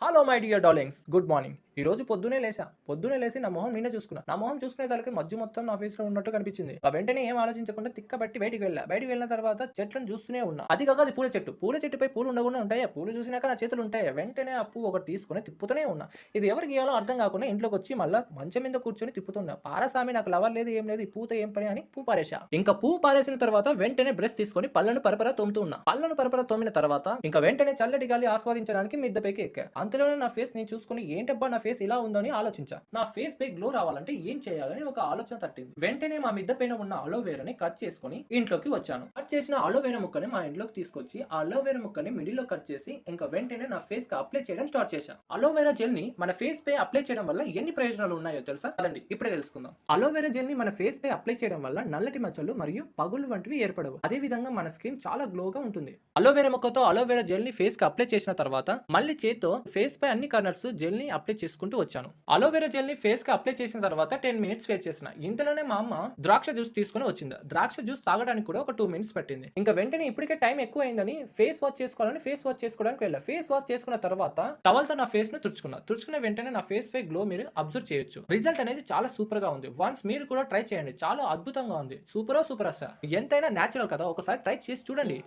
Hello my dear darlings, good morning. ఈ రోజు పొద్దునే లేసి నా మొహం నేనే చూసుకున్నా. నా మొహం చూసుకునే తలకి మధ్య మొత్తం నా ఫేస్ లో ఉన్నట్టు కనిపించింది. ఆ వెంటనే ఏం ఆలోచించకుండా తిక్కబట్టి బయటికి వెళ్ళిన తర్వాత చెట్లను చూస్తూనే ఉన్నా. అది కాక అది పూల చెట్టుపై పూలు ఉండకుండా ఉంటాయా? పూలు చూసినాక నా చేతులు ఉంటాయా? వెంటనే ఆ పువ్వు ఒకటి తీసుకొని తిప్పుతూనే ఉన్నా. ఇది ఎవరికి గీయాలో అర్థం కాకుండా ఇంట్లోకి వచ్చి మళ్ళా మంచం మీద కూర్చొని తిప్పుతున్నా. పారసామి, నాకు లవర్ లేదు, ఏం లేదు, ఈ పూత ఏం పని అని పువ్వు పారేసా. ఇంకా పువ్వు పారేసిన తర్వాత వెంటనే బ్రష్ తీసుకొని పళ్ళను పరపర తోముతూ ఉన్నా. పళ్ళను పరపర తోమిన తర్వాత ఇంకా వెంటనే చల్లటి గాలి ఆస్వాదించడానికి మిద్దెపైకి ఎక్కా. అంతలోనే నా ఫేస్ నేను చూసుకుని ఏంటబ్బా నా ఫేస్ ఇలా ఉందని ఆలోచించా. నా ఫేస్ పై గ్లో రావాలంటే ఏం చేయాలని ఒక ఆలోచన తట్టింది. వెంటనే మా మిద్దె పైన ఉన్న అలోవేరాని కట్ చేసుకుని ఇంట్లోకి వచ్చాను. కట్ చేసిన అలోవేరా ముక్కని మా ఇంట్లోకి తీసుకొచ్చి ఆ అలోవేరా ముక్కని మిడిల్ లో కట్ చేసి ఇంకా వెంటనే నా ఫేస్ కి అప్లై చేయడం స్టార్ట్ చేశా. అలోవేరా జెల్ ని మన ఫేస్ పై అప్లై చేయడం వల్ల ఎన్ని ప్రయోజనాలు ఉన్నాయో తెలుసా? అదండి ఇప్పుడే తెలుసుకుందాం. అలోవేరా జెల్ ని మన ఫేస్ పై అప్లై చేయడం వల్ల నల్లటి మచ్చలు మరియు పగులు వంటివి ఏర్పడవు. అదే విధంగా మన స్కిన్ చాలా గ్లోగా ఉంటుంది. అలోవేరా మొక్కతో అలోవేరా జెల్ ని ఫేస్ కి అప్లై చేసిన తర్వాత మళ్ళీ చేత్తో ఫేస్ పై అన్ని కార్నర్స్ జెల్ ని అప్లై చేసుకుంటూ వచ్చాను. అలోవేరా జెల్ ని ఫేస్ కి అప్లై చేసిన తర్వాత 10 మినిట్స్ వెయిట్ చేసిన. ఇంతలోనే మా అమ్మ ద్రాక్ష జ్యూస్ తీసుకుని వచ్చింది. ద్రాక్ష జ్యూస్ తాగడానికి కూడా ఒక 2 మినిట్స్ పట్టింది. ఇంకా వెంటనే ఇప్పటికే టైం ఎక్కువ అయిందని ఫేస్ వాష్ చేసుకోవడానికి వెళ్ళా. ఫేస్ వాష్ చేసుకున్న తర్వాత టవల్ తో నా ఫేస్ ను తుడుచుకున్న వెంటనే నా ఫేస్ పై గ్లో మీరు అబ్జర్వ్ చేయొచ్చు. రిజల్ట్ అనేది చాలా సూపర్ గా ఉంది. వన్స్ మీరు కూడా ట్రై చేయండి, చాలా అద్భుతంగా ఉంది. సూపర్ అసలు ఎంతైనా నేచురల్ కదా, ఒకసారి ట్రై చేసి చూడండి.